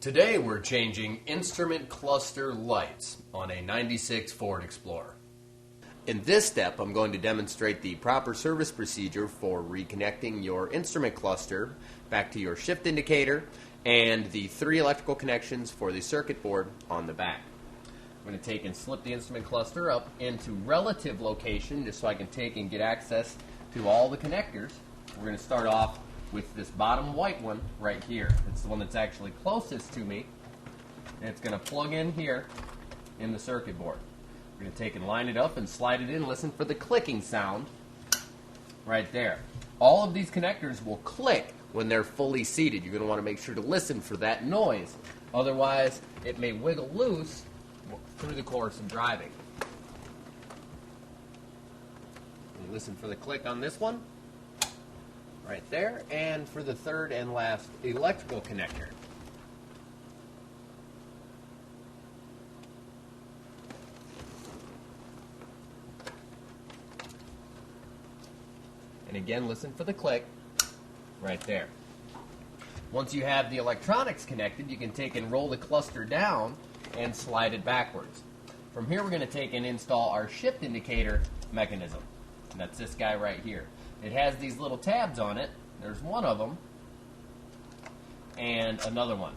Today we're changing instrument cluster lights on a 96 Ford Explorer. In this step, I'm going to demonstrate the proper service procedure for reconnecting your instrument cluster back to your shift indicator and the 3 electrical connections for the circuit board on the back. I'm going to take and slip the instrument cluster up into relative location just so I can take and get access to all the connectors. We're going to start off with this bottom white one right here. It's the one that's actually closest to me, and it's going to plug in here in the circuit board. We're going to take and line it up and slide it in. Listen for the clicking sound right there. All of these connectors will click when they're fully seated. You're going to want to make sure to listen for that noise. Otherwise, it may wiggle loose through the course of driving. And listen for the click on this one right there, and for the third and last electrical connector. And again, listen for the click right there. Once you have the electronics connected, you can take and roll the cluster down and slide it backwards. From here, we're going to take and install our shift indicator mechanism. And that's this guy right here. It has these little tabs on it. There's one of them and another one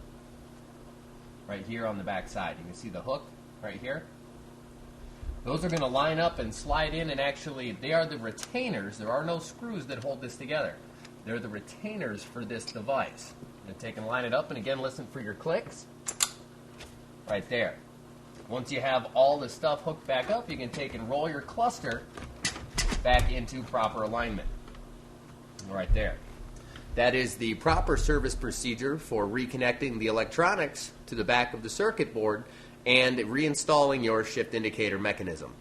right here on the back side. You can see the hook right here. Those are going to line up and slide in, and actually they are the retainers. There are no screws that hold this together. They're the retainers for this device. I'm going to take and line it up, and again, listen for your clicks right there. Once you have all the stuff hooked back up, you can take and roll your cluster back into proper alignment. Right there. That is the proper service procedure for reconnecting the electronics to the back of the circuit board and reinstalling your shift indicator mechanism.